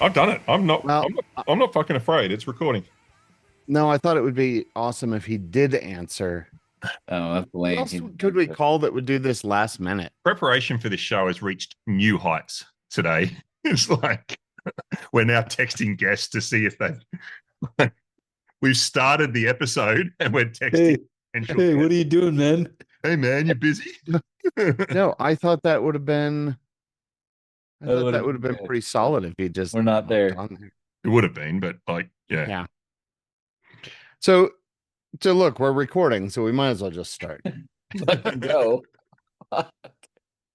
I've done it. I'm not. Well, I'm not fucking afraid. It's recording. No, I thought it would be awesome if he did answer. Oh, that's lame. What else could we call that would do this last minute? Preparation for this show has reached new heights today. It's like we're now texting guests to see if they've. We've started the episode and we're texting. Hey, what are you doing, man? Hey, man, you busy? No, I thought that would have been. I That thought would've that would have been been good. pretty solid if he just. We're not there. on there. It would have been, but like, yeah. Yeah. So look, we're recording, so we might as well just start. Go.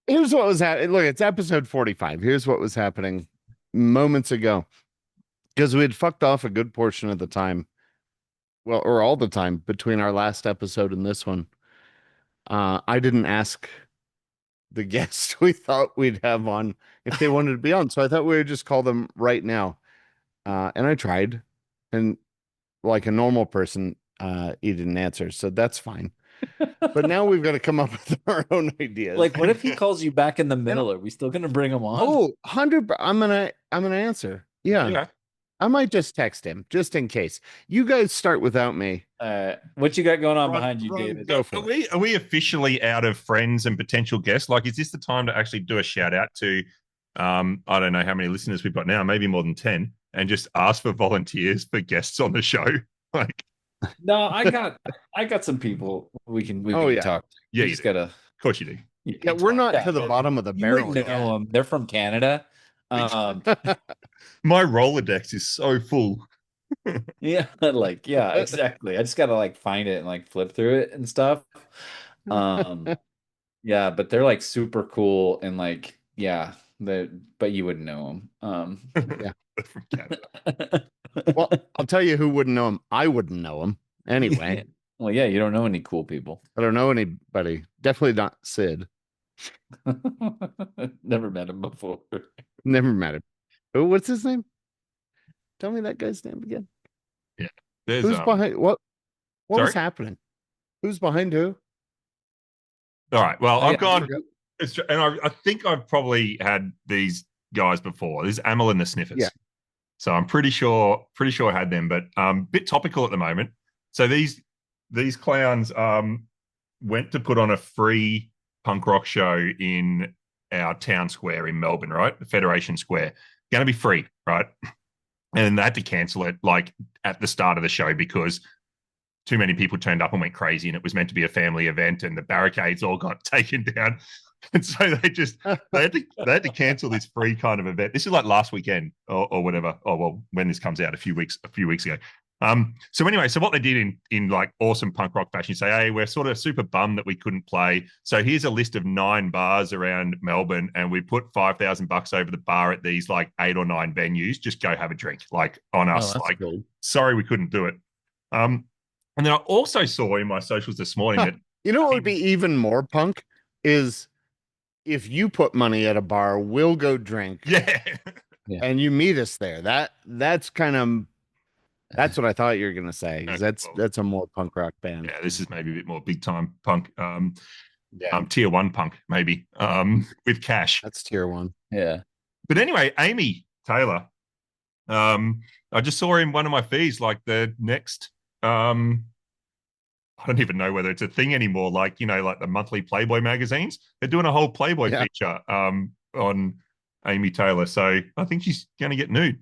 Here's what was happening. Look, it's episode 45. Here's what was happening moments ago. Because we had fucked off a good portion of the time. Well, or all the time between our last episode and this one. I didn't ask the guests we thought we'd have on if they wanted to be on. So I thought we would just call them right now. And I tried. And like a normal person, he didn't answer. So that's fine. But now we've got to come up with our own ideas. Like, what if he calls you back in the middle? Are we still gonna bring him on? Oh, 100. I'm gonna answer. Yeah. Okay. I might just text him just in case. You guys start without me. What you got going on Ron- behind you, Ron, David? go for it. Are we officially out of friends and potential guests? Like, is this the time to actually do a shout out to? I don't know how many listeners we've got now, maybe more than 10, and just ask for volunteers for guests on the show. Like, No, I got some people we can talk to. Yeah, You you just do. gotta. Of course you do. Yeah, we're not to the bottom of the You barrel. wouldn't know them. They're from Canada. My Rolodex is so full. Yeah, exactly. I just gotta like find it and like flip through it and stuff. Yeah, but they're like super cool and like but you wouldn't know them. Yeah. From Canada. Well, I'll tell you who wouldn't know him. I wouldn't know him anyway. Well, yeah, you don't know any cool people. I don't know anybody. Definitely not Sid. Never met him before. Never met him. Oh, what's his name? Tell me that guy's name again. Yeah. There's, Who's behind what? What was sorry? happening? Who's behind who? All right. Well, I've I gone, forgot. and I think I've probably had these guys before. There's Amel and the Sniffers. Yeah. So I'm pretty sure I had them, but bit topical at the moment. So these clowns went to put on a free punk rock show in our town square in Melbourne, right? The Federation Square. Going to be free, right? And they had to cancel it like at the start of the show because too many people turned up and went crazy, and it was meant to be a family event, and the barricades all got taken down. And so they had to cancel this free kind of event. This is like last weekend or whatever. Oh well, when this comes out a few weeks ago. So anyway, so what they did in like awesome punk rock fashion, say, hey, we're sort of super bummed that we couldn't play. So here's a list of 9 bars around Melbourne, and we put $5,000 over the bar at these like 8 or 9 venues. Just go have a drink, like on us. Like, cool. Sorry we couldn't do it. And then I also saw in my socials this morning that You know what would be even more punk is if you put money at a bar, we'll go drink. yeah. And you meet us there. That's kind of that's what I thought you were gonna say. 'Cause Okay, that's a more punk rock band. Yeah, this is maybe a bit more big time punk. Yeah. Tier 1 punk, maybe. With cash. That's tier 1. Yeah. But anyway, Amy Taylor. I just saw in one of my feeds, like the next I don't even know whether it's a thing anymore, like, you know, like the monthly Playboy magazines. They're doing a whole Playboy feature on Amy Taylor. So I think she's gonna get nude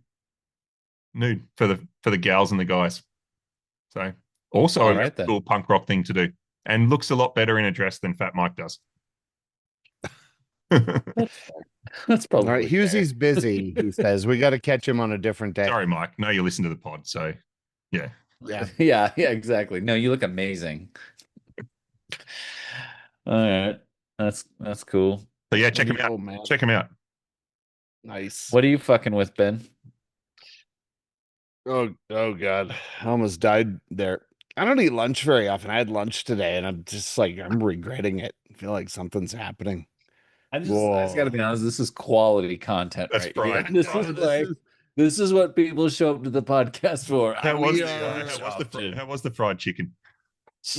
for the gals and the guys. So also a cool punk rock thing to do, and looks a lot better in a dress than Fat Mike does. That's probably all right. Hughesy's busy, he says. We got to catch him on a different day. Sorry, Mike. No, you listen to the pod, so yeah. Yeah, exactly. No, you look amazing. All right. That's cool. So yeah, check him out. Man. Check him out. Nice. What are you fucking with, Ben? Oh God. I almost died there. I don't eat lunch very often. I had lunch today and I'm just like, I'm regretting it. I feel like something's happening. I just gotta be honest, this is quality content. That's right right. here. This is what people show up to the podcast for. How was the fried chicken?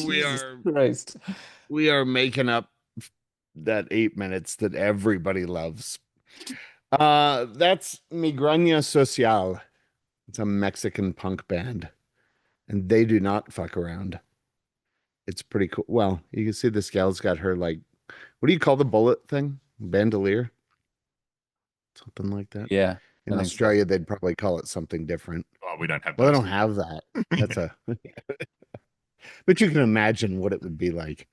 We Jesus are Christ. we are making up that 8 minutes that everybody loves. That's Migraña Social. It's a Mexican punk band, and they do not fuck around. It's pretty cool. Well, you can see this gal's got her like, what do you call the bullet thing? Bandolier, something like that. Yeah, In I think so. Australia, they'd probably call it something different. Oh, we don't have Well, they those. don't have that. That's a, but you can imagine what it would be like.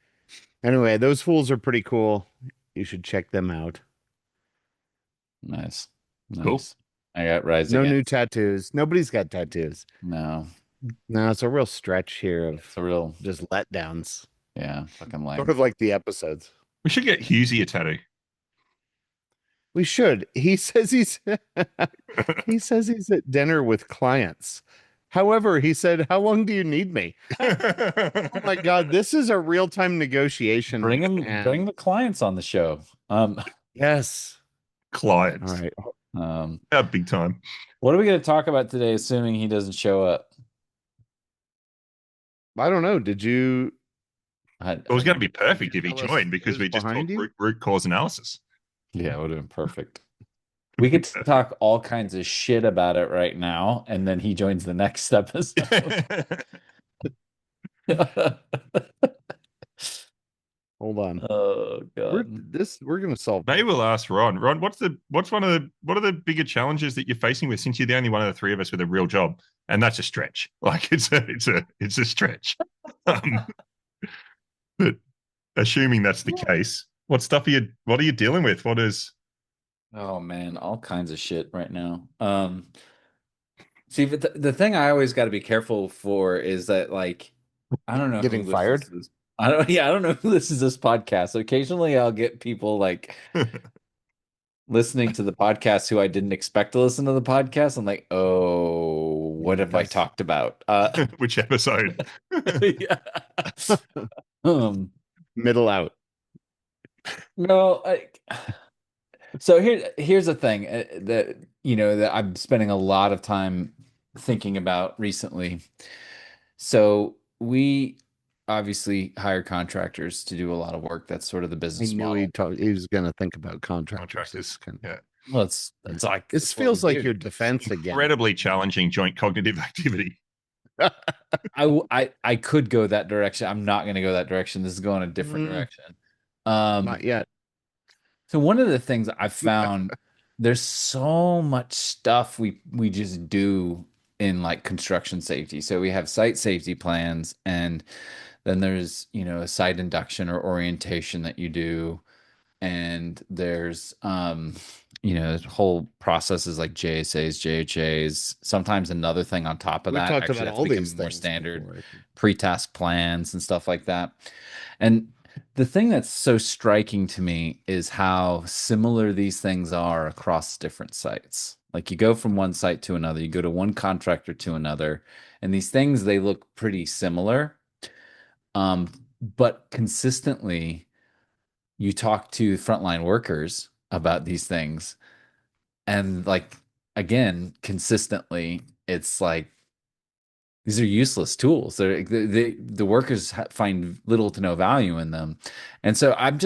Anyway, those fools are pretty cool. You should check them out. Nice. Cool. Nice. I got Rise No Against. new tattoos. Nobody's got tattoos. No. No, it's a real stretch here It's of a real, just letdowns. yeah, fucking lame. Sort of like the episodes. We should get Husey a tattoo. We should. He says he's he says he's at dinner with clients. However, he said, "How long do you need me?" Oh my God, this is a real-time negotiation. Bring and the clients on the show. yes. Clients. All right. Big time. What are we going to talk about today, assuming he doesn't show up? I don't know. Did you? It was going to be perfect if he tell us joined because we who's just behind talked you? root cause analysis. Yeah, it would have been perfect. We could talk all kinds of shit about it right now, and then he joins the next episode. Hold on. Oh God. We're gonna solve. Maybe we'll ask Ron. Ron, what are the bigger challenges that you're facing with since you're the only one of the three of us with a real job? And that's a stretch. Like it's a stretch. But assuming that's the case, what are you dealing with? What is Oh man, all kinds of shit right now. See, but the thing I always got to be careful for is that, like, I don't know Getting who listens fired? to this. I don't know who listens to this podcast. So occasionally I'll get people like listening to the podcast who I didn't expect to listen to the podcast. I'm like, oh, what have I talked about? which episode? Yeah. Middle out. No, so here's the thing that that I'm spending a lot of time thinking about recently. So we obviously hire contractors to do a lot of work. That's sort of the He business knew model. he was gonna think about contractors. Contractors. Yeah. Well, it's like This it's what feels we like do. your defense again. Incredibly challenging joint cognitive activity. I could go that direction. I'm not going to go that direction. This is going a different direction. Not yet. So one of the things I found, there's so much stuff we just do in like construction safety. So we have site safety plans, and then there's a site induction or orientation that you do, and there's whole processes like JSAs, JHAs, sometimes another thing on top of We've that. talked Actually, about that's all becoming these more things standard before, I think. pre-task plans and stuff like that. And the thing that's so striking to me is how similar these things are across different sites. Like you go from one site to another, you go to one contractor to another, and these things, they look pretty similar. But consistently you talk to frontline workers about these things, and like again, consistently it's like these are useless tools. The workers find little to no value in them. And so I've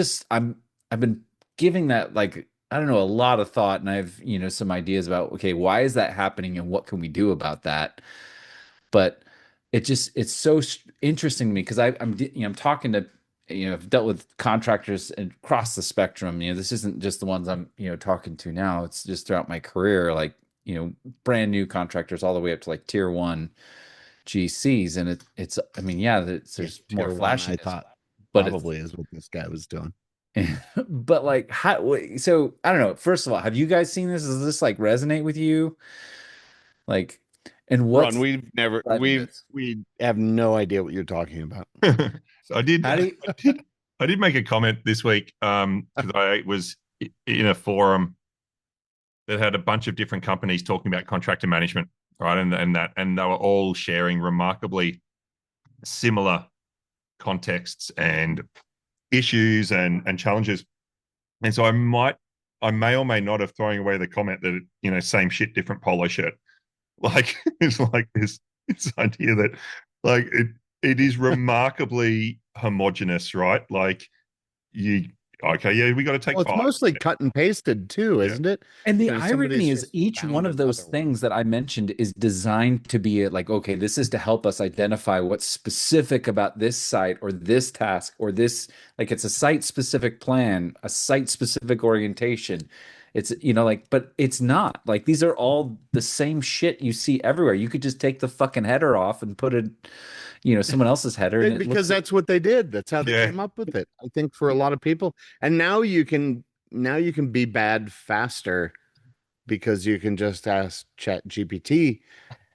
been giving that, like, I don't know, a lot of thought, and I've some ideas about, okay, why is that happening and what can we do about that? But it's so interesting to me because I'm talking to I've dealt with contractors across the spectrum. This isn't just the ones I'm talking to now. It's just throughout my career, like brand new contractors all the way up to like tier 1 GCs, and it's I mean, yeah, there's more flashiness. I thought but probably is what this guy was doing. But like, so I don't know. First of all, have you guys seen this? Does this like resonate with you? Like, and what? Ron, we have no idea what you're talking about. So I did make a comment this week because I was in a forum that had a bunch of different companies talking about contractor management, right? And they were all sharing remarkably similar contexts and issues and challenges. And so I may or may not have thrown away the comment that same shit, different polo shirt. Like it's like this idea that like it is remarkably homogenous, right? Like okay, yeah, we got to take Well, it's 5. mostly cut and pasted too, Yeah. isn't it? And the Somebody's irony is just each one found of those another one. things that I mentioned is designed to be like, okay, this is to help us identify what's specific about this site or this task or this, like it's a site specific plan, a site specific orientation. It's, like, but it's not. Like these are all the same shit you see everywhere. You could just take the fucking header off and put it, someone else's header and it Because looks, that's what they did. That's how they Yeah. came up with it. I think for a lot of people. And now you can be bad faster because you can just ask Chat GPT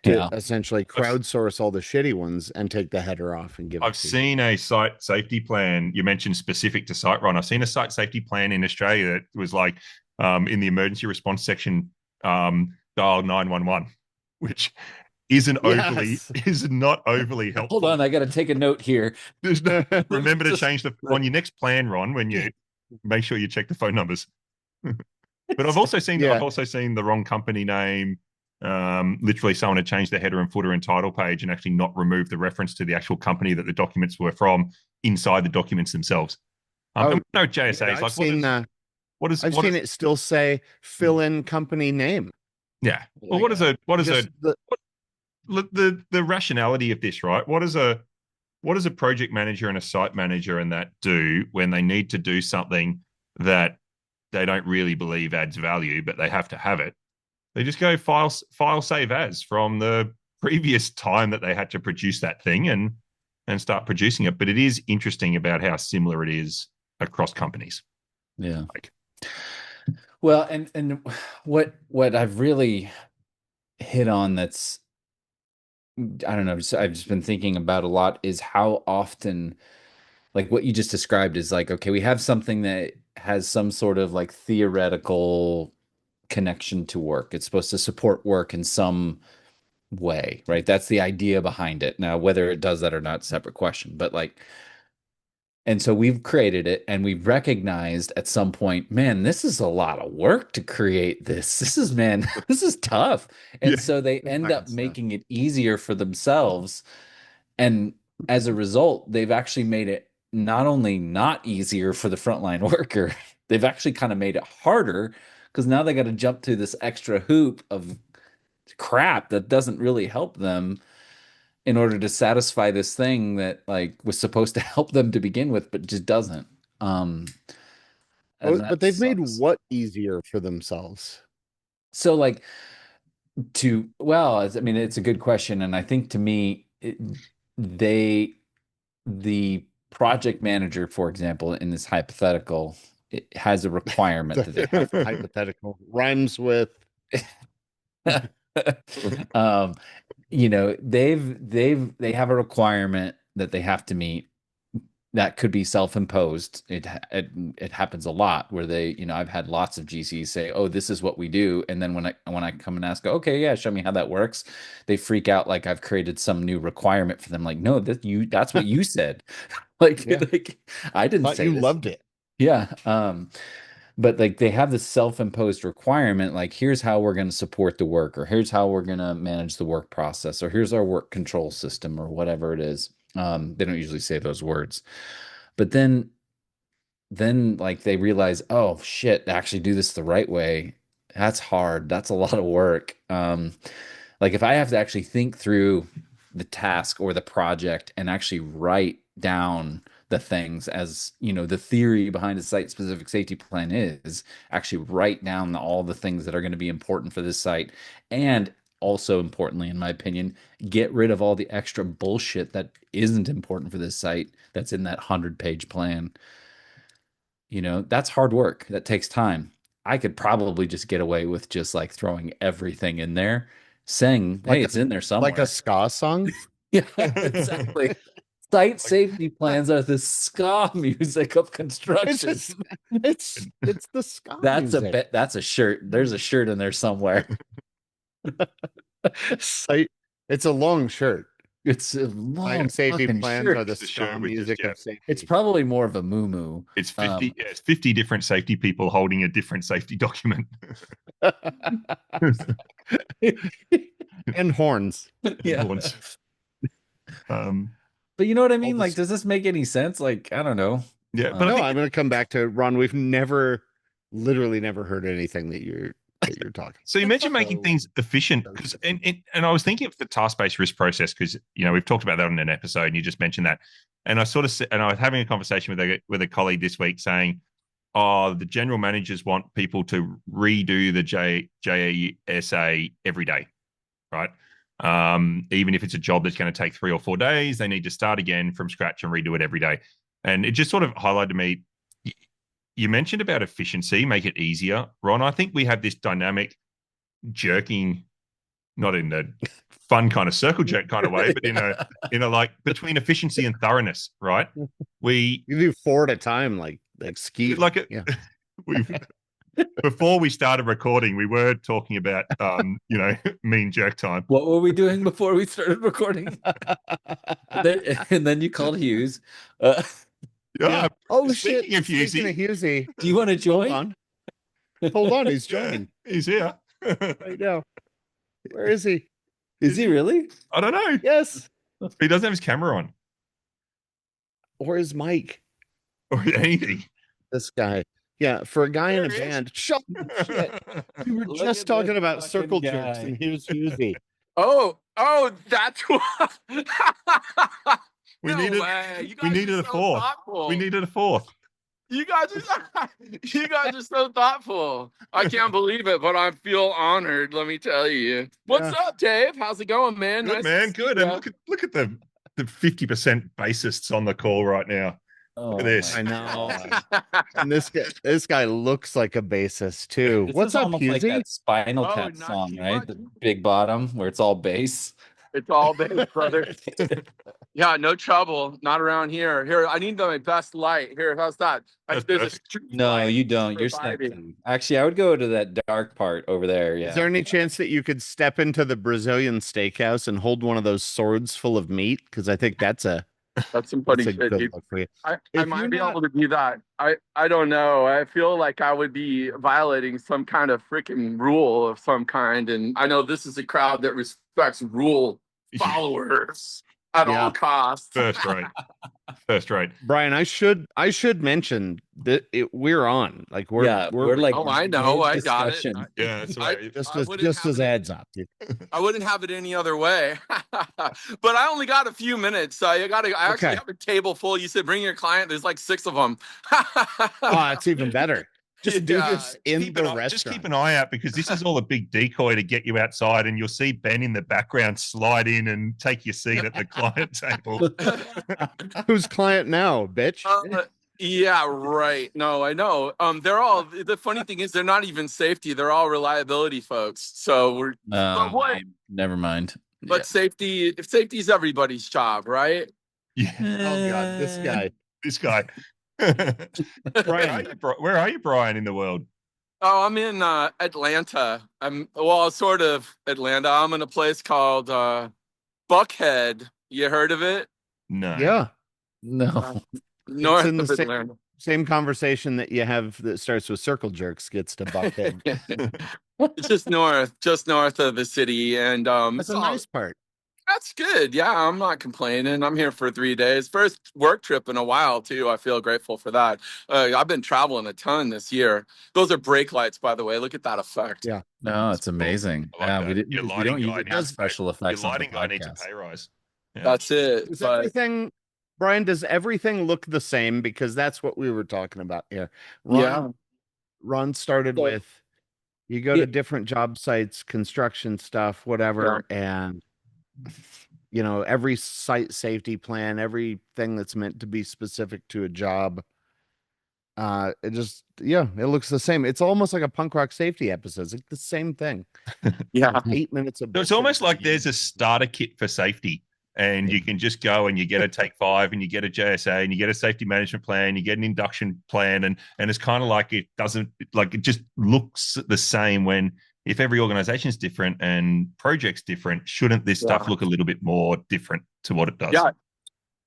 to yeah. essentially crowdsource all the shitty ones and take the header off and give it I've to you. seen a site safety plan. You mentioned specific to SiteRun. I've seen a site safety plan in Australia that was like in the emergency response section, dial 911, which Yes. is not overly helpful. Hold on, I got to take a note here. Remember to Just- change on your next plan, Ron, when you make sure you check the phone numbers. But I've also seen Yeah. the wrong company name. Literally, someone had changed the header and footer and title page and actually not removed the reference to the actual company that the documents were from inside the documents themselves. And we know JSA is like, I've seen it still say fill in company name. Yeah. Well, Like, the rationality of this, right? What does a project manager and a site manager and that do when they need to do something that they don't really believe adds value, but they have to have it? They just go file save as from the previous time that they had to produce that thing and start producing it. But it is interesting about how similar it is across companies. Yeah. Well, and what I've really hit on that's I don't know, I've just been thinking about a lot is how often like what you just described is like, okay, we have something that has some sort of like theoretical connection to work. It's supposed to support work in some way, right? That's the idea behind it. Now, whether it does that or not, separate question. But like, and so we've created it and we've recognized at some point, man, this is a lot of work to create this. Man, this is tough. And Yeah. so they end up making it easier for themselves. And as a result, they've actually made it not only not easier for the frontline worker, they've actually kind of made it harder because now they got to jump through this extra hoop of crap that doesn't really help them in order to satisfy this thing that like was supposed to help them to begin with, but just doesn't. And but they've made what easier for themselves? So like I mean, it's a good question. And I think to me, the project manager, for example, in this hypothetical, it has a requirement that they have. Hypothetical rhymes with um, they have a requirement that they have to meet that could be self-imposed. It happens a lot where I've had lots of GCs say, "Oh, this is what we do," and then when I come and ask, "Okay, yeah, show me how that works," they freak out like I've created some new requirement for them. Like, no, that's what you said. Like, Yeah. like I didn't Thought say you this. loved it. Yeah. But like they have this self-imposed requirement, like here's how we're going to support the work, or here's how we're going to manage the work process, or here's our work control system, or whatever it is. They don't usually say those words, but then like they realize, oh shit, to actually do this the right way, that's hard. That's a lot of work. Like if I have to actually think through the task or the project and actually write down the things as the theory behind a site specific safety plan is actually write down all the things that are going to be important for this site, and also importantly in my opinion get rid of all the extra bullshit that isn't important for this site that's in that 100-page plan. That's hard work. That takes time. I could probably just get away with just like throwing everything in there, saying, "Hey, it's in there somewhere." Like a ska song? Yeah, exactly. Site safety plans are the ska music of construction. It's the ska That's music. That's a shirt. There's a shirt in there somewhere. Site. It's a long shirt. It's a long Safety fucking plans shirt. are the It's a shirt ska with music just, of safety. It's probably more of a moo. It's 50 different safety people holding a different safety document. And horns. Yeah. Horns. But you know what I All mean? the Like, does this make any sense? Like, I don't know. Yeah, but I No, think I'm going to come back to Ron. We've literally never heard anything that you're talking. so. You mentioned making So- things efficient because, and I was thinking of the task-based risk process because we've talked about that on an episode, and you just mentioned that, and I sort of and I was having a conversation with a colleague this week saying, "Oh, the general managers want people to redo the JESA every day, right? Even if it's a job that's going to take 3 or 4 days, they need to start again from scratch and redo it every day." And it just sort of highlighted to me. You mentioned about efficiency, make it easier, Ron. I think we have this dynamic jerking, not in the fun kind of circle jerk kind of way, but in a like between efficiency and thoroughness, right? We You do 4 at a time, like ski. like it. Yeah. We've before we started recording, we were talking about mean jerk time. What were we doing before we started recording? And then you called Hughes. Yeah. Oh Speaking shit! of Speaking of Husey, Do you want to hold join? on. Hold on, he's Yeah, joining he's here. right now. Where is he? Is he really? I don't know. Yes. He doesn't have his camera on Or his mic. or anything. This guy. Yeah, for a guy in a There he is. band. Shut shit. We were Look just at talking this about fucking circle jerks, guy. and here's Husey. Oh, that's what. We No needed way. You we guys needed are a so fourth. thoughtful. We needed a fourth. You guys are you guys are so thoughtful. I can't believe it, but I feel honored. Let me tell you. What's Yeah. up, Dave? How's it going, man? Good Nice man, to see good. ya. And look at the 50% bassists on the call right now. Oh, at this. my I know. God. And this guy looks like a bassist too. This What's is up, almost like Husey? that Spinal Oh, Tap not song, too right? much. The Big Bottom, where it's all bass. It's all bass, brother. Yeah, no trouble. Not around here. Here, I need my best light. Here, how's that? That's There's a perfect. street No, light you don't. You're provided. sneaking. Actually, I would go to that dark part over there. Is Yeah. there any chance that you could step into the Brazilian steakhouse and hold one of those swords full of meat? Because I think that's a That's some funny that's a shit, good dude. look for you. I If might you're be not- able to do that. I don't know. I feel like I would be violating some kind of freaking rule of some kind. And I know this is a crowd that respects rule followers at Yeah. all costs. First rate. First rate. Brian, I should mention that we're on. Like we're like. Oh, I know. I got it. discussion. Yeah, that's right. just I as wouldn't have as it- heads up. Dude. I wouldn't have it any other way. But I only got a few minutes. So I actually Okay. have a table full. You said bring your client. There's like 6 of them. Oh, it's even better. Just do Yeah. this in Keep the an eye- restaurant. just keep an eye out because this is all a big decoy to get you outside, and you'll see Ben in the background slide in and take your seat at the client table. Who's client now, bitch? Yeah, right. No, I know. They're all. The funny thing is, they're not even safety. They're all reliability folks. So we're. But what? Never mind. But safety. If safety is everybody's job, right? Yeah, Oh god, this guy. this guy. Where are you, Brian, in the world? Oh, I'm in Atlanta. Sort of Atlanta. I'm in a place called Buckhead. You heard of it? No. Yeah. No. North in the of same- Atlanta. Same conversation that you have that starts with circle jerks gets to Buckhead. It's just north of the city, and That's a so- nice part. That's good. Yeah, I'm not complaining. I'm here for 3 days. First work trip in a while, too. I feel grateful for that. I've been traveling a ton this year. Those are brake lights, by the way. Look at that effect. Yeah. No, it's amazing. I like Yeah, that. we didn't. Your We lighting don't guy usually needs have to- special Your effects on the lighting guy needs a podcast. pay rise. Yeah. That's it. Does But everything, Brian, does everything look the same? Because that's what we were talking about here. yeah, Ron started So- with you go Yeah. to different job sites, construction stuff, whatever, and every site safety plan, everything that's meant to be specific to a job. It looks the same. It's almost like a punk rock safety episode. It's like the same thing. yeah. 8 minutes of So it's almost like there's a starter kit for safety, and you can just go and you get a Take 5 and you get a JSA and you get a safety management plan, you get an induction plan, and it's kind of like it just looks the same when if every organization is different and project's different, shouldn't this stuff look a little bit more different to what it does? Yeah.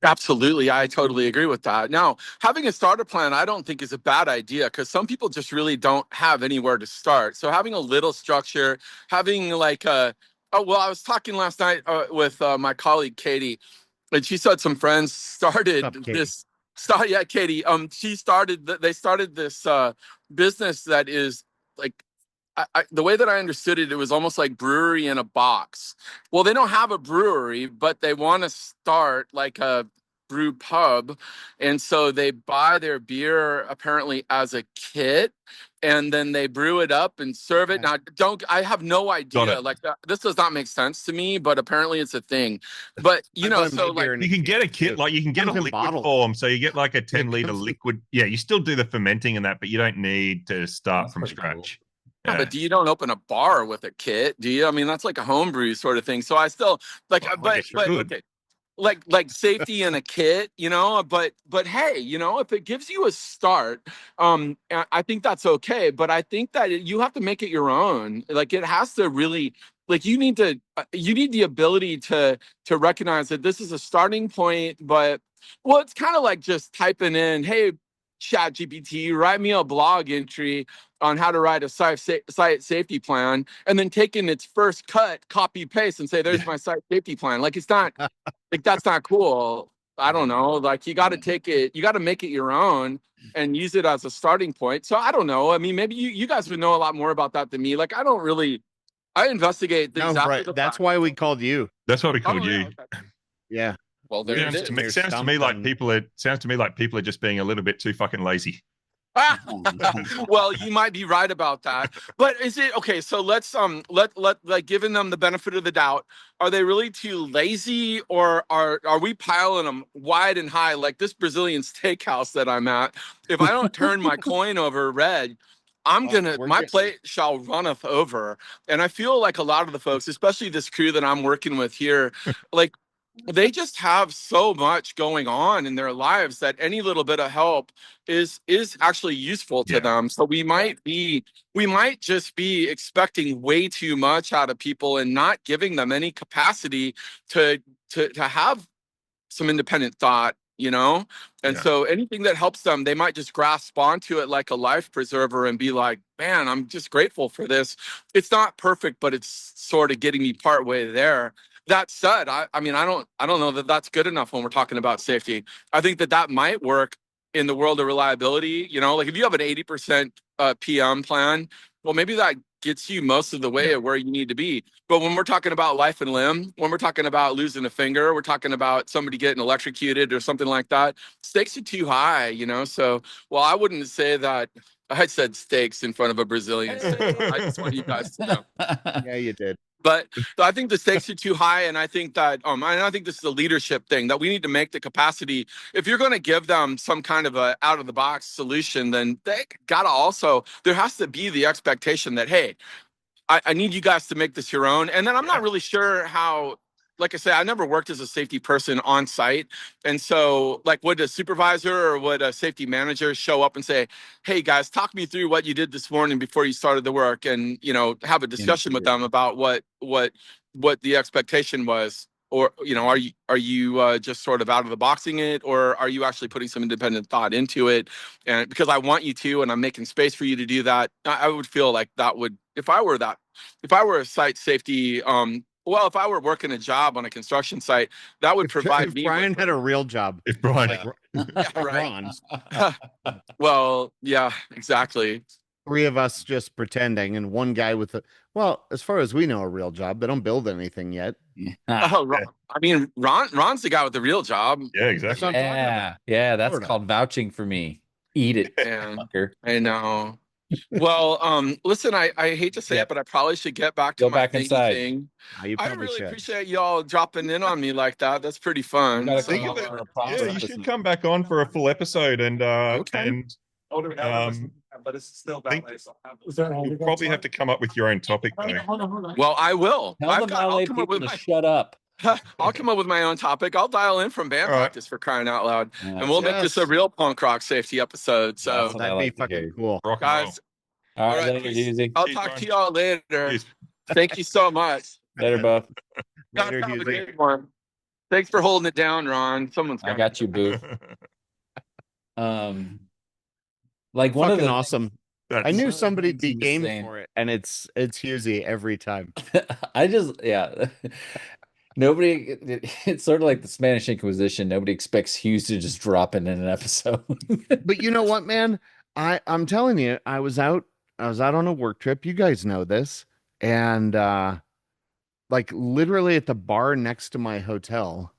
Absolutely. I totally agree with that. Now, having a starter plan, I don't think is a bad idea because some people just really don't have anywhere to start. So having a little structure, having like I was talking last night with my colleague, Katie, and she said some friends started What's up, Katie? this. Yeah, Katie. They started this business that is like. The way that I understood it, it was almost like brewery in a box. Well, they don't have a brewery, but they want to start like a brew pub, and so they buy their beer apparently as a kit, and then they brew it up and serve it. Now, I have no idea. Like this does not make sense to me, but apparently it's a thing. But you know, so like you can get a kit, like you can get a liquid form, so you get like a 10-liter liquid. Yeah, you still do the fermenting and that, but you don't need to start from scratch. Yeah, but you don't open a bar with a kit, do you? I mean, that's like a homebrew sort of thing. So I still like, but okay, like safety in a kit, you know. But hey, you know, if it gives you a start, I think that's okay. But I think that you have to make it your own. Like it has to really, like you need the ability to recognize that this is a starting point. But well, it's kind of like just typing in, hey, Chat GPT, write me a blog entry on how to write a site safety plan, and then taking its first cut, copy paste, and say, "There's my site safety plan." Like it's not, like that's not cool. I don't know. Like you got to take it, you got to make it your own and use it as a starting point. So I don't know. I mean, maybe you guys would know a lot more about that than me. Like I don't really. I investigate things. No, right. That's why we called you. That's why we called you. Okay. Yeah. Well, there it is. Sounds to me like people are just being a little bit too fucking lazy. Well, you might be right about that, but is it okay? So let's like giving them the benefit of the doubt. Are they really too lazy, or are we piling them wide and high like this Brazilian steakhouse that I'm at? If I don't turn my coin over red, my plate shall runneth over. And I feel like a lot of the folks, especially this crew that I'm working with here, like they just have so much going on in their lives that any little bit of help is actually useful to them. So we might just be expecting way too much out of people and not giving them any capacity to have some independent thought, you know? And so anything that helps them, they might just grasp onto it like a life preserver and be like, man, I'm just grateful for this. It's not perfect, but it's sort of getting me part way there. That said, I mean, I don't know that that's good enough when we're talking about safety. I think that might work in the world of reliability. You know, like if you have an 80% PM plan, well, maybe that gets you most of the way of where you need to be. But when we're talking about life and limb, when we're talking about losing a finger, we're talking about somebody getting electrocuted or something like that, stakes are too high, you know? So, well, I wouldn't say that. I said steaks in front of a Brazilian steak. I just want you guys to know. Yeah, you did. But I think the stakes are too high, and I think that and I think this is a leadership thing that we need to make the capacity. If you're going to give them some kind of a out of the box solution, then they gotta also there has to be the expectation that hey, I need you guys to make this your own. And then I'm not really sure how. Like I said, I never worked as a safety person on site. And so like would a supervisor or would a safety manager show up and say, hey guys, talk me through what you did this morning before you started the work, and you know, have a discussion with them about what the expectation was. Or, you know, are you just sort of out of the boxing it, or are you actually putting some independent thought into it? And because I want you to, and I'm making space for you to do that, I would feel like that would, if I were a site safety, well, if I were working a job on a construction site, that would provide me. Brian had a real job. If Brian, right. Well, yeah, exactly. Three of us just pretending, and one guy with well, as far as we know, a real job. They don't build anything yet. Oh, I mean, Ron's the guy with the real job. Yeah, exactly. Yeah, that's called vouching for me. Eat it, fucker. I know. Well, listen, I hate to say it, but I probably should get back to my thing. I really appreciate y'all dropping in on me like that. That's pretty fun. You should come back on for a full episode and but it's still valet. You'll probably have to come up with your own topic though. Well, I will. Tell the valet people to shut up. I'll come up with my own topic. I'll dial in from band practice for crying out loud, and we'll make this a real punk rock safety episode. So that'd be fucking cool, guys. All right, later, I'll talk to y'all later. Thank you so much. Later, Buff. Have a good one. Thanks for holding it down, Ron. I got you, Boo. Like one fucking of the awesome. I knew somebody'd be game for it, and it's Husey every time. Nobody, it's sort of like the Spanish Inquisition. Nobody expects Hughes to just drop in an episode. But you know what, man? I'm telling you, I was out on a work trip. You guys know this. And like literally at the bar next to my hotel,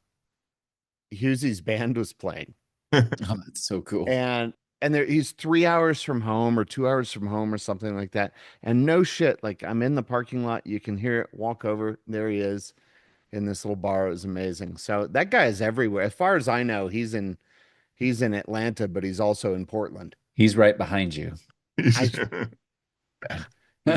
Hughesy's band was playing. Oh, that's so cool. And he's 3 hours from home or 2 hours from home or something like that. And no shit, like I'm in the parking lot, you can hear it, walk over, there he is in this little bar. It was amazing. So that guy is everywhere. As far as I know, he's in Atlanta, but he's also in Portland. He's right behind you. He's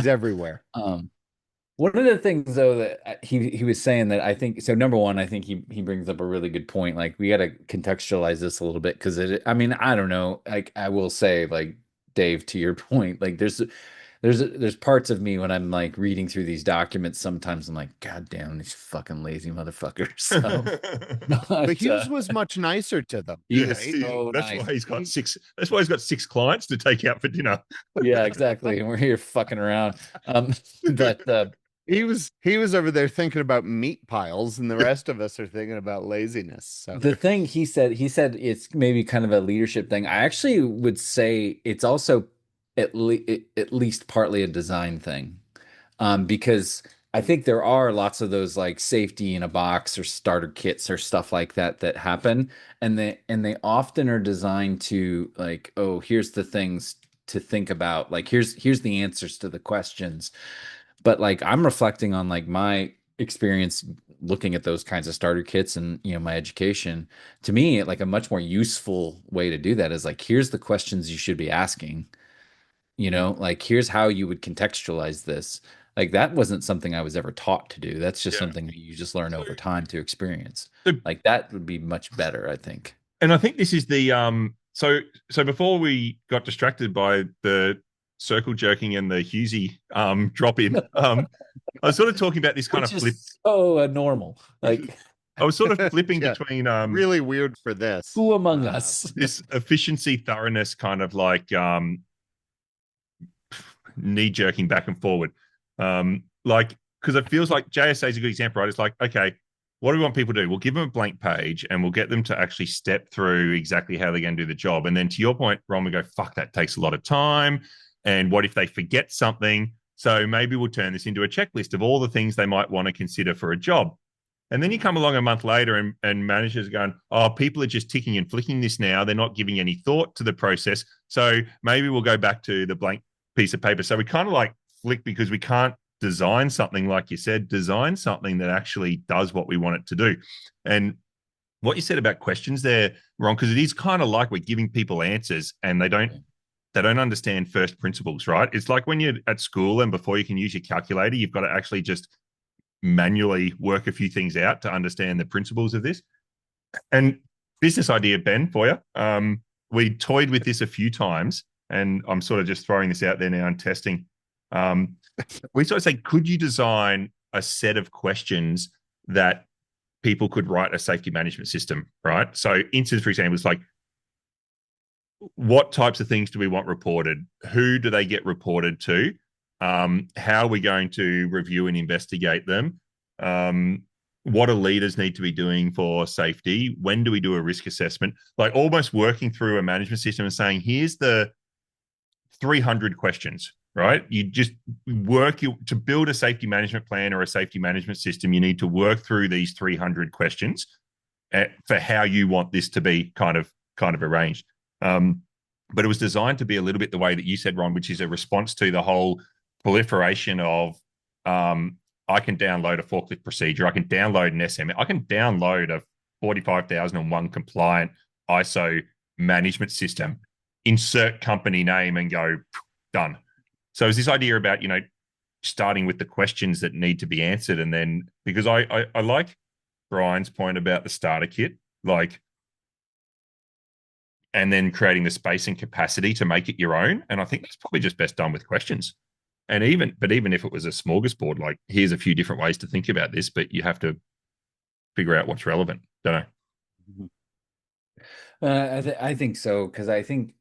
everywhere. One of the things though that he was saying that I think so. Number one, I think he brings up a really good point. Like we got to contextualize this a little bit because I mean, I don't know. Like I will say, like Dave, to your point, like there's parts of me when I'm like reading through these documents. Sometimes I'm like, God damn these fucking lazy motherfuckers. So, But Hughes was much nicer to them. Yes, right? so that's nice. why he's got six. That's why he's got 6 clients to take out for dinner. Yeah, exactly. And we're here fucking around. But He was over there thinking about meat piles, and the rest of us are thinking about laziness. So the thing he said it's maybe kind of a leadership thing. I actually would say it's also at least partly a design thing. Because I think there are lots of those like safety in a box or starter kits or stuff like that that happen, and they often are designed to like, oh, here's the things to think about. Like here's the answers to the questions. But like I'm reflecting on like my experience looking at those kinds of starter kits and my education. To me, like a much more useful way to do that is like here's the questions you should be asking. Like here's how you would contextualize this. Like that wasn't something I was ever taught to do. That's just Yeah. something that you just learn over time to experience. So- Like that would be much better, I think. And I think this is the so before we got distracted by the circle jerking and the Husey drop in, I was sort of talking about this kind Which of flip. is so normal. Like I was sort of flipping Yeah. between really weird for this. who among us? this efficiency, thoroughness, kind of like knee jerking back and forward. Like, because it feels like JSA is a good example, right? It's like, okay, what do we want people to do? We'll give them a blank page and we'll get them to actually step through exactly how they're going to do the job. And then to your point, Ron, we go, fuck, that takes a lot of time. And what if they forget something? So maybe we'll turn this into a checklist of all the things they might want to consider for a job. And then you come along a month later and managers are going, oh, people are just ticking and flicking this now. They're not giving any thought to the process. So maybe we'll go back to the blank piece of paper. So we kind of like flick because we can't design something, like you said, design something that actually does what we want it to do. And what you said about questions there, Ron, because it is kind of like we're giving people answers and they don't understand first principles, right? It's like when you're at school and before you can use your calculator, you've got to actually just manually work a few things out to understand the principles of this. And business idea, Ben, for you. We toyed with this a few times, and I'm sort of just throwing this out there now and testing. We sort of say, could you design a set of questions that people could write a safety management system, right? So instance, for example, is like, what types of things do we want reported? Who do they get reported to? How are we going to review and investigate them? What do leaders need to be doing for safety? When do we do a risk assessment? Like almost working through a management system and saying, here's the 300 questions, right? You just to build a safety management plan or a safety management system, you need to work through these 300 questions for how you want this to be kind of arranged. But it was designed to be a little bit the way that you said, Ron, which is a response to the whole proliferation of I can download a forklift procedure, I can download an SM, I can download a 45,001 compliant ISO management system, insert company name and go, done. So it's this idea about, starting with the questions that need to be answered. And then, because I like Brian's point about the starter kit, like, and then creating the space and capacity to make it your own. And I think that's probably just best done with questions. And even if it was a smorgasbord, like here's a few different ways to think about this, but you have to figure out what's relevant. Don't know. I think so, because I think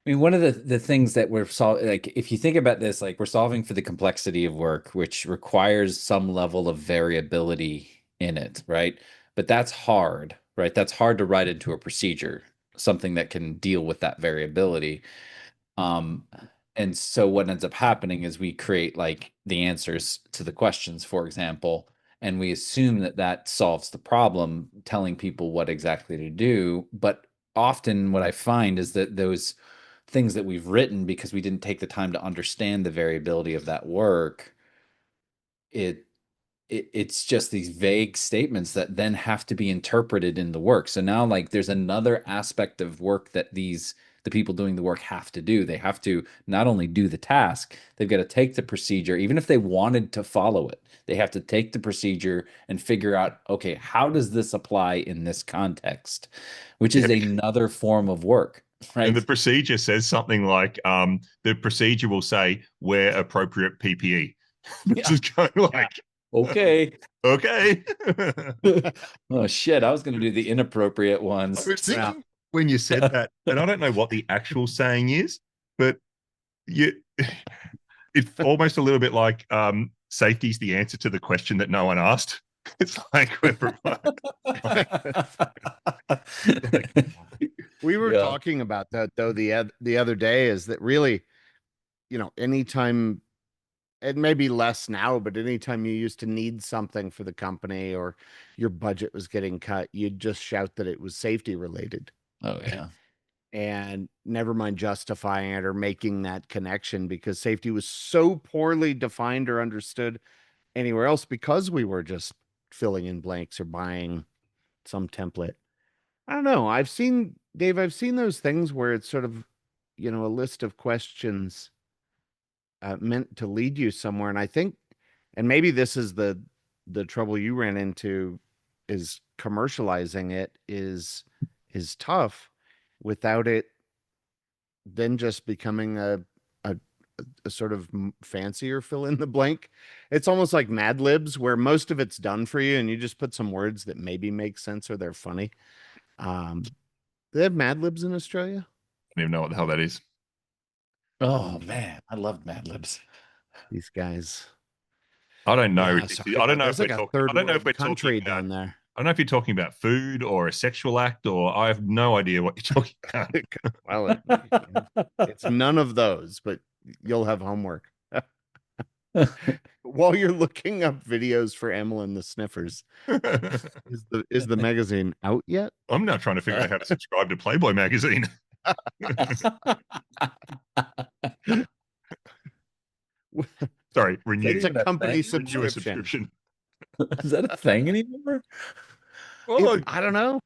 I mean, one of the things that we're solving, like if you think about this, like we're solving for the complexity of work, which requires some level of variability in it, right? But that's hard, right? That's hard to write into a procedure, something that can deal with that variability. Um, and so what ends up happening is we create like the answers to the questions, for example, and we assume that that solves the problem, telling people what exactly to do. But often what I find is that those things that we've written, because we didn't take the time to understand the variability of that work, it it's just these vague statements that then have to be interpreted in the work. So now like there's another aspect of work that the people doing the work have to do. They have to not only do the task, they've got to take the procedure, even if they wanted to follow it. They have to take the procedure and figure out, okay, how does this apply in this context? Which is another form of work, And the right? procedure says something like, the procedure will say wear appropriate PPE. Which Yeah. is kind of like, Okay. okay. Oh shit, I was going to do the inappropriate I ones. was thinking when you said that, and I don't know what the actual saying is, but you, it's almost a little bit like safety is the answer to the question that no one asked. It's like We were Yeah. talking about that though the other day, is that really, anytime, it may be less now, but anytime you used to need something for the company or your budget was getting cut, you'd just shout that it was safety related Oh yeah. and never mind justifying it or making that connection, because safety was so poorly defined or understood anywhere else, because we were just filling in blanks or buying some template. I don't know. I've seen those things where it's sort of, a list of questions meant to lead you somewhere. And I think, and maybe this is the trouble you ran into, is commercializing it is tough without it then just becoming a, a sort of fancier fill in the blank. It's almost like Mad Libs, where most of it's done for you and you just put some words that maybe make sense or they're funny. Do they have Mad Libs in Australia? I don't even know what the hell that is. Oh man, I loved Mad Libs. These guys. I don't know. Yeah, sorry, I don't but know there's if we're like a talking. I third don't know if world we're talking country about. down there. I don't know if you're talking about food or a sexual act, or I have no idea what you're talking about. Well, it's none of those, but you'll have homework. While you're looking up videos for Emil and the Sniffers, is the magazine out yet? I'm now trying to figure out how to subscribe to Playboy magazine. Sorry, It's renew. a even a company thing? Renew a subscription. subscription. Is that a thing anymore? Well, I don't know.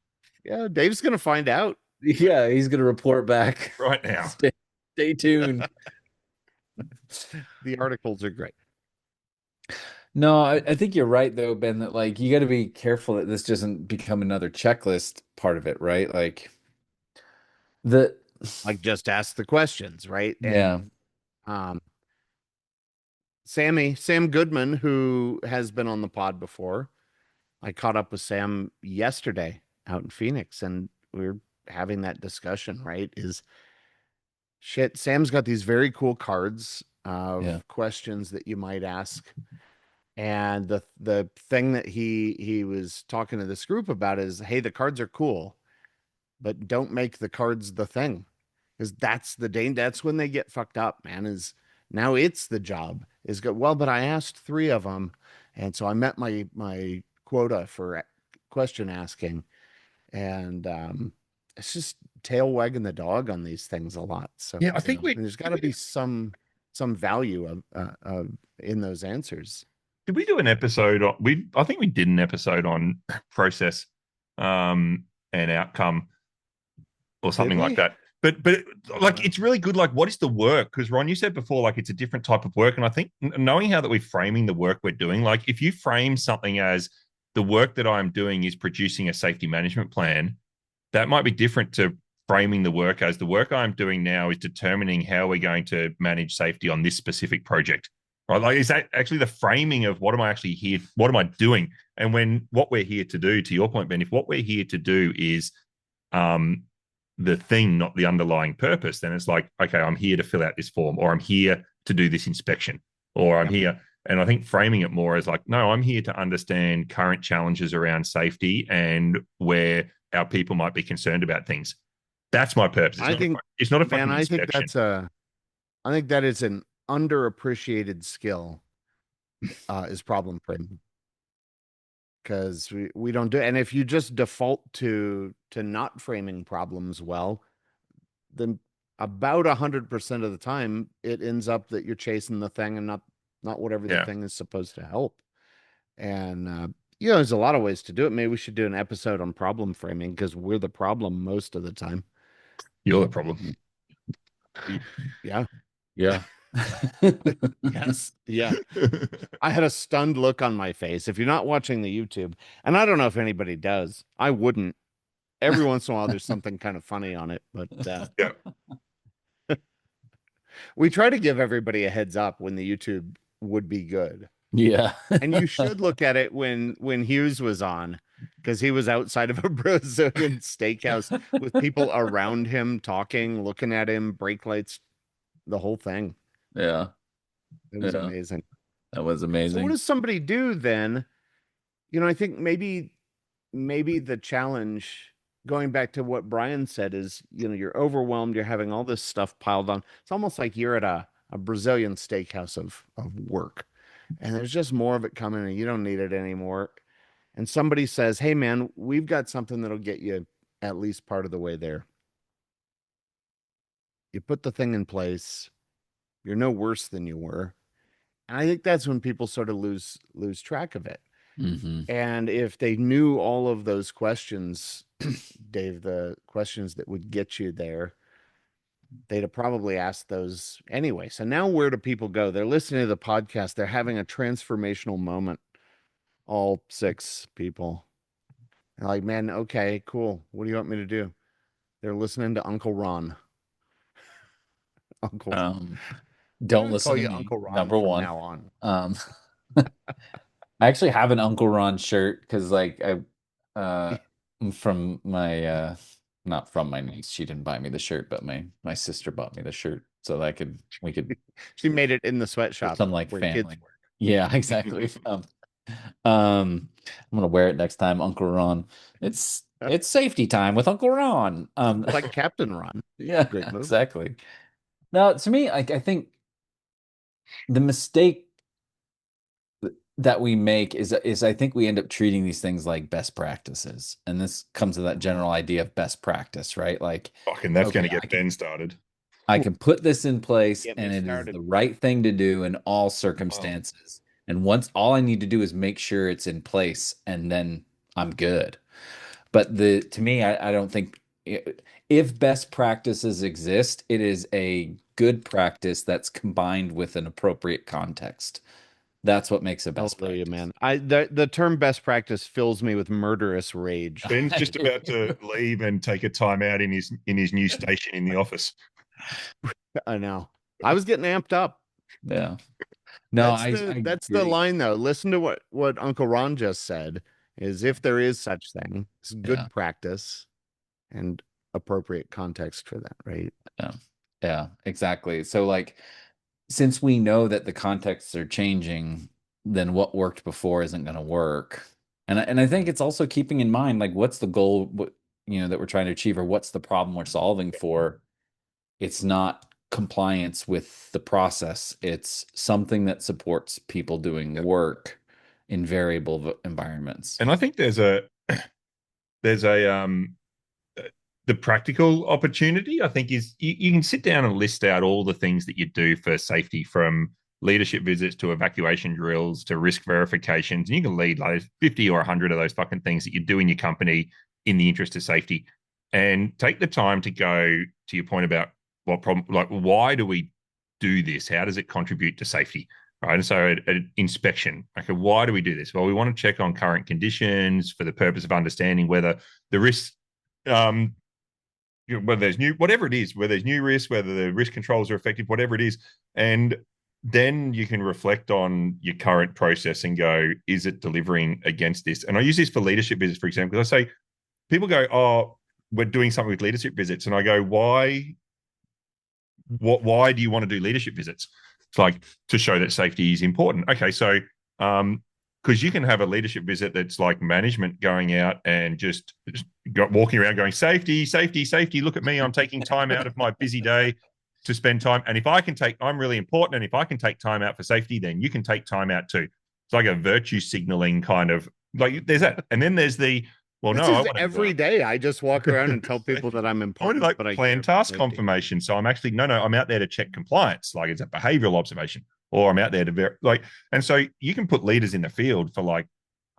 Yeah, Dave's gonna find out. Yeah, he's gonna report back. right now. Stay tuned. The articles are great. No, I think you're right though, Ben, that like you got to be careful that this doesn't become another checklist part of it, right? Like the Like, just ask the questions, right? yeah, And um, Sam Goodman, who has been on the pod before, I caught up with Sam yesterday out in Phoenix, and we were having that discussion, right? Is shit, Sam's got these very cool cards of yeah, questions that you might ask. And the thing that he was talking to this group about is, hey, the cards are cool, but don't make the cards the thing. Because that's when they get fucked up, man. Is now it's the job is good. Well, but I asked 3 of them, and so I met my quota for question asking, and it's just tail wagging the dog on these things a lot. So Yeah, I think there's got to be some value of in those answers. did we do an episode on I think we did an episode on process and outcome or something like we? that. But like it's really good. Like, what is the work? Because Ron, you said before, like it's a different type of work, and I think knowing how that we're framing the work we're doing, like if you frame something as the work that I'm doing is producing a safety management plan, that might be different to framing the work as the work I'm doing now is determining how we're going to manage safety on this specific project. Right? Like, is that actually the framing of what am I actually here? What am I doing? And when what we're here to do, to your point, Ben, if what we're here to do is the thing, not the underlying purpose, then it's like, okay, I'm here to fill out this form, or I'm here to do this inspection, or I'm here. And I think framing it more as like, no, I'm here to understand current challenges around safety and where our people might be concerned about things. That's my purpose. It's not a fucking inspection. I think that is an underappreciated skill, is problem framing. Because we don't do it. And if you just default to not framing problems well, then about 100% of the time it ends up that you're chasing the thing and not whatever the thing is supposed to help. And there's a lot of ways to do it. Maybe we should do an episode on problem framing, because we're the problem most of the time. You're the problem. Yeah. Yes. Yeah. I had a stunned look on my face. If you're not watching the YouTube, and I don't know if anybody does, I wouldn't. Every once in a while there's something kind of funny on it, but we try to give everybody a heads up when the YouTube would be good. Yeah. And you should look at it when Hughes was on, because he was outside of a Brazilian steakhouse with people around him talking, looking at him, brake lights, the whole thing. Yeah. It was amazing. That was amazing. So what does somebody do then? I think maybe the challenge, going back to what Brian said, is, you're overwhelmed, you're having all this stuff piled on. It's almost like you're at a Brazilian steakhouse of work, and there's just more of it coming and you don't need it anymore. And somebody says, hey man, we've got something that'll get you at least part of the way there. You put the thing in place, you're no worse than you were. And I think that's when people sort of lose track of it. Mm-hmm. And if they knew all of those questions, Dave, the questions that would get you there, they'd have probably asked those anyway. So now where do people go? They're listening to the podcast. They're having a transformational moment. All 6 people. They're like, man, okay, cool. What do you want me to do? They're listening to Uncle Ron. Don't listen to me, Uncle Ron number one. Now on. I actually have an Uncle Ron shirt, because from my not from my niece, she didn't buy me the shirt, but my sister bought me the shirt so that we could she made it in the sweatshop. Some like family. Yeah, exactly. I'm gonna wear it next time, Uncle Ron. It's safety time with Uncle Ron. Like Captain Ron. Yeah, great move. Exactly. Now, to me, I think the mistake that we make is I think we end up treating these things like best practices, and this comes to that general idea of best practice, right? Like, fucking, that's going to get Ben started. I can put this in place, and it is the right thing to do in all circumstances. And once, all I need to do is make sure it's in place, and then I'm good. But to me, I don't think, if best practices exist, it is a good practice that's combined with an appropriate context. That's what makes it best practice. Man. The term best practice fills me with murderous rage. Ben's just about to leave and take a time out in his new station in the office. I know. I was getting amped up. Yeah. No, that's the line though. Listen to what Uncle Ron just said, is if there is such thing, it's good practice and appropriate context for that, right? Yeah, exactly. So like, since we know that the contexts are changing, then what worked before isn't going to work. And I think it's also keeping in mind, like, what's the goal, that we're trying to achieve, or what's the problem we're solving for. It's not compliance with the process. It's something that supports people doing work in variable environments. And I think there's a the practical opportunity, I think, is you can sit down and list out all the things that you do for safety, from leadership visits to evacuation drills to risk verifications. And you can lead like 50 or 100 of those fucking things that you do in your company in the interest of safety, and take the time to go to your point about what problem, like, why do we do this? How does it contribute to safety? Right. And so an inspection, okay, why do we do this? Well, we want to check on current conditions for the purpose of understanding whether the risks, whether there's whatever it is, whether there's new risks, whether the risk controls are effective, whatever it is. And then you can reflect on your current process and go, is it delivering against this? And I use this for leadership business, for example, because I say, people go, oh, we're doing something with leadership visits, and I go, why do you want to do leadership visits? It's like to show that safety is important. Okay, so because you can have a leadership visit that's like management going out and just walking around going, safety, safety, safety. Look at me, I'm taking time out of my busy day to spend time. And if I can take, I'm really important. And if I can take time out for safety, then you can take time out too. It's like a virtue signaling kind of like there's that. And then there's the, well, This no, I is want to every day. I just walk around and tell people that I'm I want important, to like but I plan care about task safety. confirmation. So I'm actually, no, I'm out there to check compliance. Like it's a behavioral observation, or I'm out there to like, and so you can put leaders in the field for like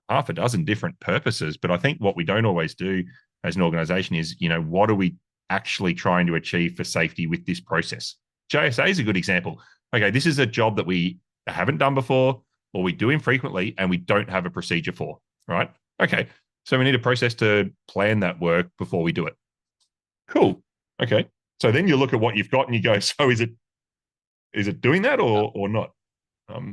half a dozen different purposes. But I think what we don't always do as an organization is, what are we actually trying to achieve for safety with this process? JSA is a good example. Okay, this is a job that we haven't done before, or we do infrequently, and we don't have a procedure for, right? Okay, so we need a process to plan that work before we do it. Cool. Okay. So then you look at what you've got and you go, so is it doing that or not?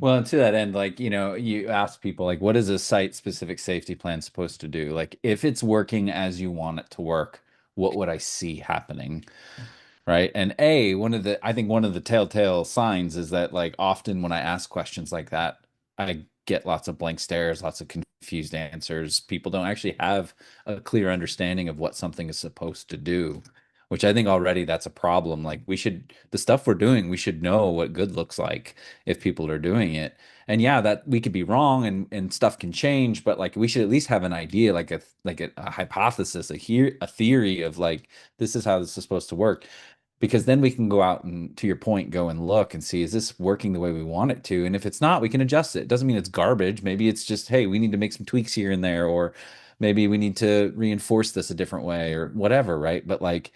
Well, and to that end, like, you ask people, like, what is a site-specific safety plan supposed to do? Like, if it's working as you want it to work, what would I see happening? Right. And I think one of the telltale signs is that, like, often when I ask questions like that, I get lots of blank stares, lots of confused answers. People don't actually have a clear understanding of what something is supposed to do, which I think already that's a problem. Like, the stuff we're doing, we should know what good looks like if people are doing it. And yeah, that we could be wrong and stuff can change, but like we should at least have an idea, like a hypothesis, a theory of like, this is how this is supposed to work, because then we can go out and, to your point, go and look and see, is this working the way we want it to? And if it's not, we can adjust it. It doesn't mean it's garbage. Maybe it's just, hey, we need to make some tweaks here and there, or maybe we need to reinforce this a different way or whatever, right? But like,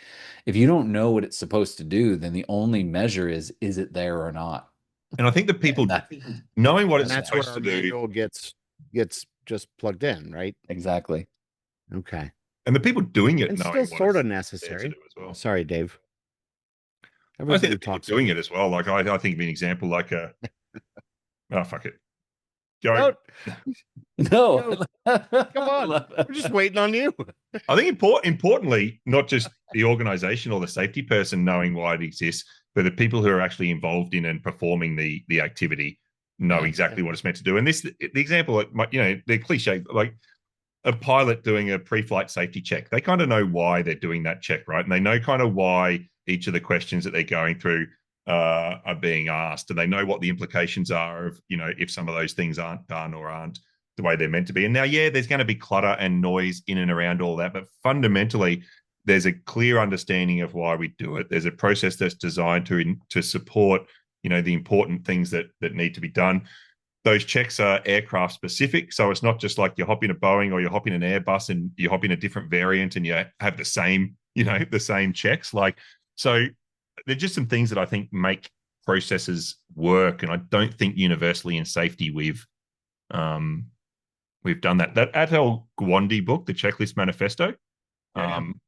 if you don't know what it's supposed to do, then the only measure is it there or not? And I think the people That- knowing what And it's that's where supposed our to do, manual gets just plugged in, right? exactly. Okay. and the people doing it And knowing still what sort it's of there to necessary. do as well. Sorry, Dave. I think Everybody the people talks. doing it as well. Like I think of an example like oh fuck it. Go. No, No, come on. We're just waiting on you. I think importantly, not just the organization or the safety person knowing why it exists, but the people who are actually involved in and performing the activity know Yeah. exactly what it's meant to do. And the example, like, they're cliche, like a pilot doing a pre-flight safety check. They kind of know why they're doing that check, right? And they know kind of why each of the questions that they're going through are being asked, and they know what the implications are of, if some of those things aren't done or aren't the way they're meant to be. And now, yeah, there's going to be clutter and noise in and around all that, but fundamentally, there's a clear understanding of why we do it. There's a process that's designed to support, the important things that need to be done. Those checks are aircraft specific, so it's not just like you hop in a Boeing or you hop in an Airbus and you hop in a different variant and you have the same, the same checks. Like, so they're just some things that I think make processes work, and I don't think universally in safety we've done that. That Atal Gawande book, the Checklist Manifesto,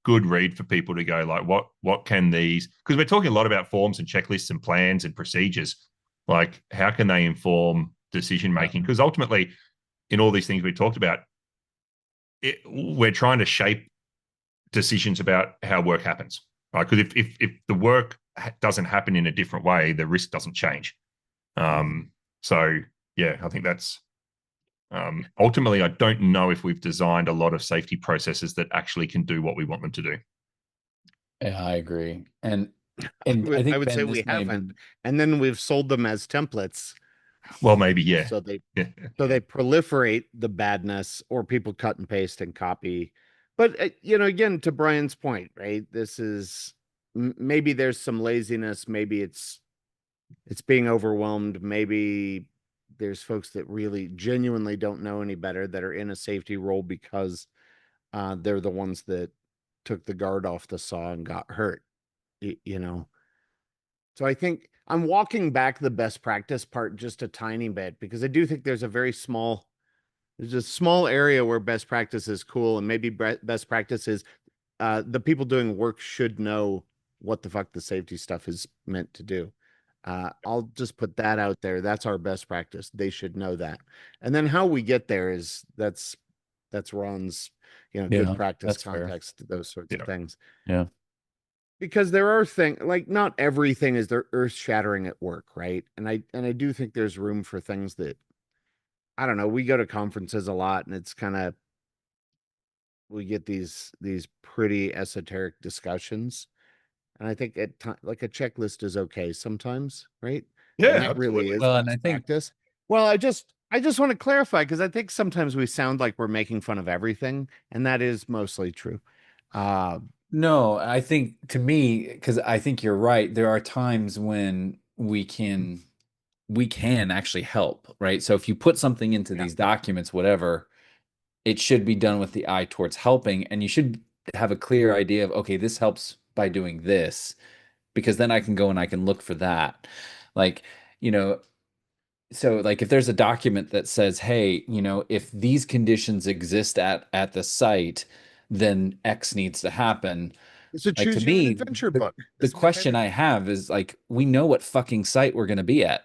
good read for people to go like, what can these? Because we're talking a lot about forms and checklists and plans and procedures. Like, how can they inform decision making? Because ultimately, in all these things we talked about, we're trying to shape decisions about how work happens, right? Because if the work doesn't happen in a different way, the risk doesn't change. So yeah, I think that's ultimately, I don't know if we've designed a lot of safety processes that actually can do what we want them to do. Yeah, I agree. And I think, I would Ben, say this we might- haven't. And then we've sold them as templates. Well, maybe, yeah. So they Yeah. proliferate the badness, or people cut and paste and copy. But again, to Brian's point, right? This is maybe there's some laziness, maybe it's being overwhelmed, maybe there's folks that really genuinely don't know any better that are in a safety role because they're the ones that took the guard off the saw and got hurt. So I think I'm walking back the best practice part just a tiny bit, because I do think there's a small area where best practice is cool, and maybe best practice is the people doing work should know what the fuck the safety stuff is meant to do. I'll just put that out there. That's our best practice. They should know that. And then how we get there that's Ron's you know, Yeah, good practice that's fair. context, those sorts Yeah. of things. Yeah. Because there are things like not everything is there earth shattering at work, right? And I do think there's room for things that I don't know. We go to conferences a lot, and it's kind of we get these pretty esoteric discussions. And I think at time like a checklist is okay sometimes, right? Yeah, And that really absolutely. is Well, and best I think practice. Well, I just want to clarify because I think sometimes we sound like we're making fun of everything, and that is mostly true. Uh, no, I think to me, because I think you're right, there are times when we can actually help, right? So if you put something into Yeah. these documents, whatever, it should be done with the eye towards helping, and you should have a clear idea of, okay, this helps by doing this, because then I can go and I can look for that. Like, you know, so like if there's a document that says, hey, if these conditions exist at the site, then X needs to happen. it's a Like to choose your own me, adventure the, book. the That's my question favorite. I have is like, we know what fucking site we're going to be at.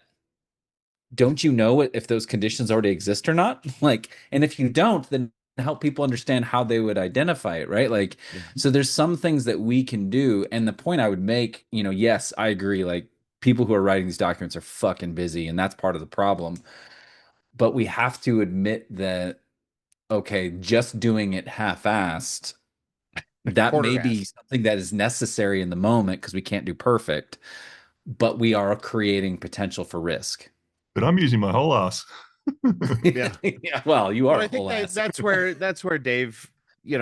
Don't you know if those conditions already exist or not? Like, and if you don't, then help people understand how they would identify it, right? Like, Yeah. so there's some things that we can do. And the point I would make, yes, I agree. Like, people who are writing these documents are fucking busy, and that's part of the problem. But we have to admit that, okay, just doing it half-assed, that may be Quarter-assed. something that is necessary in the moment because we can't do perfect, but we are creating potential for risk. But I'm using my whole ass. Yeah. Yeah, well, you Well, are I a think whole ass. that's where Dave,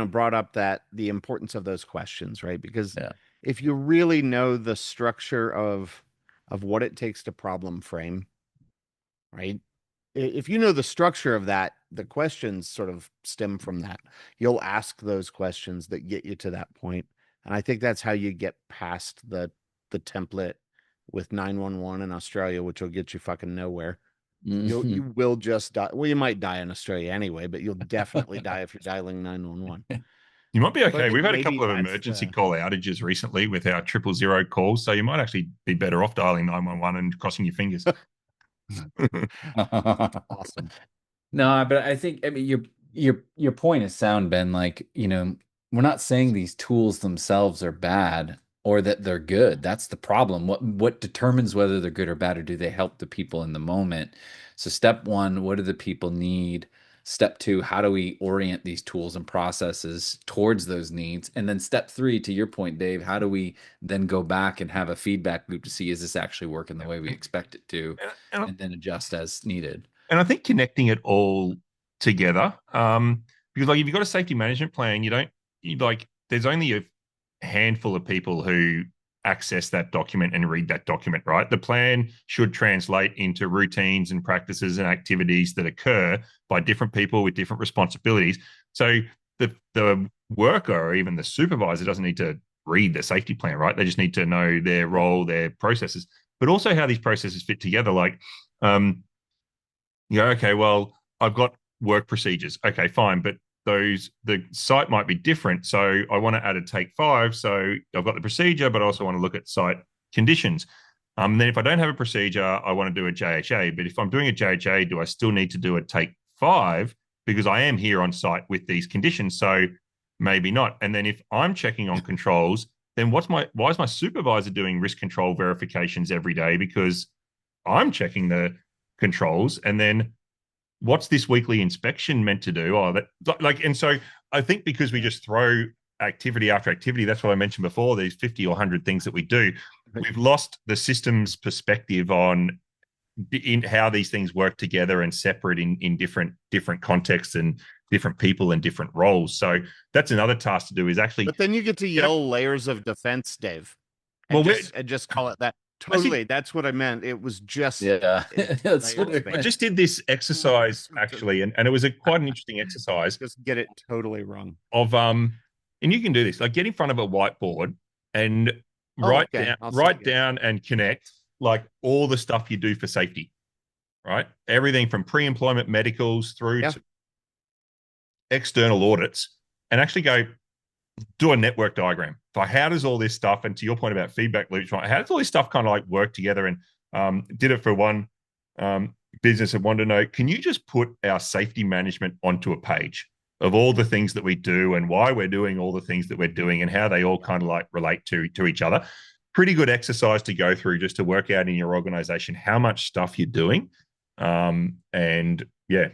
brought up that the importance of those questions, right? Because Yeah. if you really know the structure of what it takes to problem frame, right? If you know the structure of that, the questions sort of stem from that. You'll ask those questions that get you to that point. And I think that's how you get past the template with 911 in Australia, which will get you fucking nowhere. Mhm. You will just die. Well, you might die in Australia anyway, but you'll definitely die if you're dialing 911. You might be So I okay. think We've had a maybe couple of that's emergency the call outages recently with our 000 calls, so you might actually be better off dialing 911 and crossing your fingers. awesome. No, but I mean your point is sound, Ben. Like, we're not saying these tools themselves are bad or that they're good. That's the problem. What determines whether they're good or bad, or do they help the people in the moment? So step one, what do the people need? Step two, how do we orient these tools and processes towards those needs? And then step three, to your point, Dave, how do we then go back and have a feedback loop to see, is this actually working the way we expect it to, and, and then adjust as needed? and I think connecting it all together, because like if you've got a safety management plan, there's only a handful of people who access that document and read that document, right? The plan should translate into routines and practices and activities that occur by different people with different responsibilities. So the worker or even the supervisor doesn't need to read the safety plan, right? They just need to know their role, their processes, but also how these processes fit together. Like, okay, well, I've got work procedures. Okay, fine, but the site might be different. So I want to add a take 5. So I've got the procedure, but I also want to look at site conditions. Then if I don't have a procedure, I want to do a JHA. But if I'm doing a JHA, do I still need to do a take 5 because I am here on site with these conditions? So maybe not. And then if I'm checking on controls, then why is my supervisor doing risk control verifications every day? Because I'm checking the controls, and then what's this weekly inspection meant to do? And so I think because we just throw activity after activity, that's what I mentioned before, these 50 or 100 things that we do, we've lost the systems perspective on in how these things work together and separate in different contexts and different people and different roles. So that's another task to do, is actually. But then you get to yell layers of defense, Dave. And Well, just call it that. Totally. That's what I meant. It was just Yeah. That's what it I just did this exercise actually, and it was quite an interesting exercise just get it totally wrong. of and you can do this, like get in front of a whiteboard and Okay. write down and connect like all the stuff you do for safety, right? Everything from pre-employment medicals through to external audits, and actually go do a network diagram for how does all this stuff, and to your point about feedback loops, right? How does all this stuff kind of like work together? And did it for one business that wanted to know, can you just put our safety management onto a page? of all the things that we do and why we're doing all the things that we're doing and how they all kind of like relate to each other. Pretty good exercise to go through just to work out in your organization how much stuff you're doing. And yeah,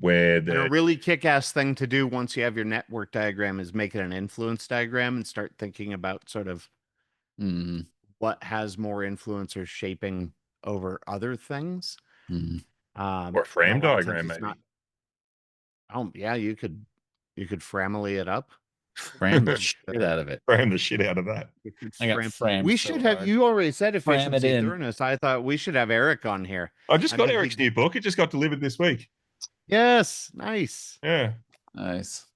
where And a the really kick-ass thing to do once you have your network diagram is make it an influence diagram and start thinking about sort of Mhm. what has more influence or shaping over other things. Mhm. or a frame and a lot of times diagram, it's maybe. Oh yeah, you could family it up. Fram the shit out of it. Frame the shit out of that. You could I got fram- framed We so should have. hard. You already said Fram it efficiency in. thoroughness. I thought we should have Eric on here. I just I got bet Eric's he'd- new book. It just got delivered this week. Yes, nice. Yeah. Nice.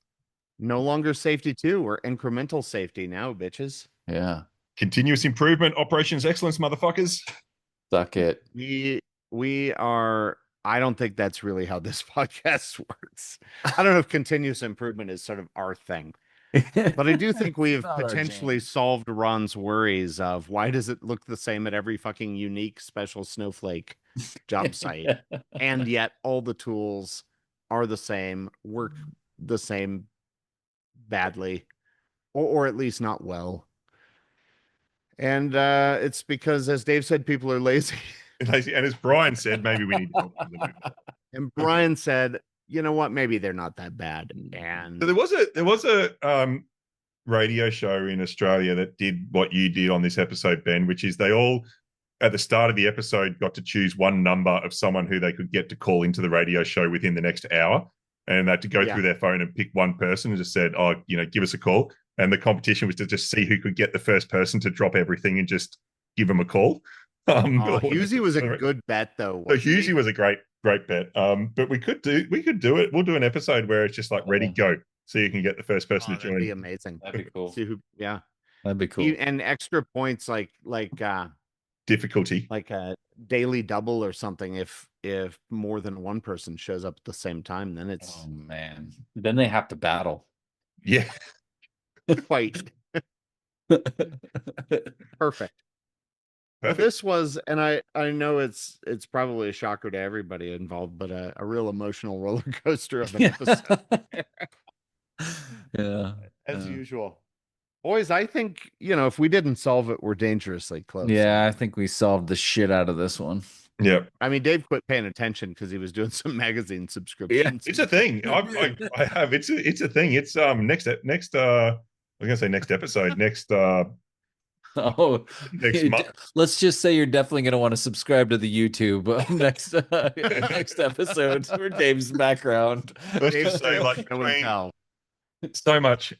No longer safety 2 or incremental safety now, bitches. Yeah. Continuous improvement, operations excellence, motherfuckers. Suck it. We are. I don't think that's really how this podcast works. I don't know if continuous improvement is sort of our thing, but I do think we have Not our potentially jam. solved Ron's worries of why does it look the same at every fucking unique special snowflake job site, and yet all the tools are the same, work the same badly, or at least not well. And it's because, as Dave said, people are lazy. And as Brian said, maybe we need to help them a little bit. And Brian said, you know what? Maybe they're not that bad. And So there was a radio show in Australia that did what you did on this episode, Ben, which is they all at the start of the episode got to choose one number of someone who they could get to call into the radio show within the next hour, and they had to go through their phone and pick one person and just said, "Oh, give us a call." And the competition was to just see who could get the first person to drop everything and just give them a call. Husey was a good bet, though. So Husey was a great bet. But we could do it. We'll do an episode where it's just like ready, go, so you can get the first person to join. That'd be amazing. That'd be cool. See who, yeah, That'd be cool. and extra points like Difficulty, like a daily double or something. If more than one person shows up at the same time, then it's Oh man. Then they have to battle. yeah. quite perfect. But Perfect. this was, and I know it's probably a shocker to everybody involved, but a real emotional roller coaster of an episode. Yeah. As usual. Boys, I think, if we didn't solve it, we're dangerously close. Yeah, I think we solved the shit out of this one. Yeah, I mean, Dave quit paying attention because he was doing some magazine subscriptions. it's a thing. I have. It's a thing. It's next. I was gonna say next episode. Next Oh, next month. let's just say you're definitely going to want to subscribe to the YouTube next episodes for Dave's background. Let's just say like No one tell. so much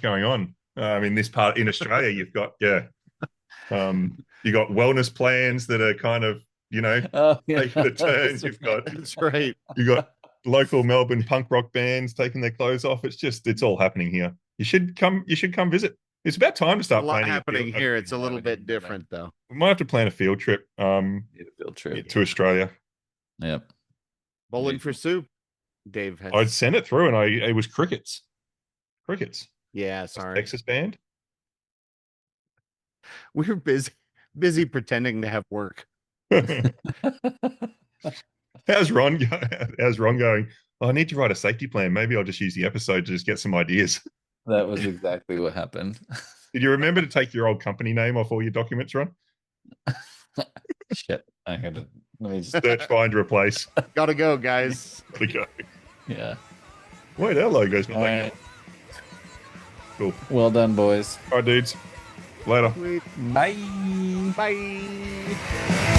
going on. I mean, this part in Australia, you've got you got wellness plans that are kind of Oh, yeah. taking a turn. That's You've got That's right. you got local Melbourne punk rock bands taking their clothes off. It's all happening here. You should come visit. It's about time to A start lot planning. happening here. It's a little bit different, though. We might have to plan a field trip Need a field trip. to Australia. Yep. Bowling for soup. Dave has. I'd sent it through, and it was crickets. Yeah, sorry. Texas band. We were busy pretending to have work. How's Ron going? Oh, I need to write a safety plan. Maybe I'll just use the episode to just get some ideas. That was exactly what happened. Did you remember to take your old company name off all your documents, Ron? Shit. Let me just. Search, find, replace. Gotta go, guys. There we go. Yeah. Wait, our logo's not All like right. Cool. Well done, boys. All right, dudes. Later. Sweet. Bye. Bye.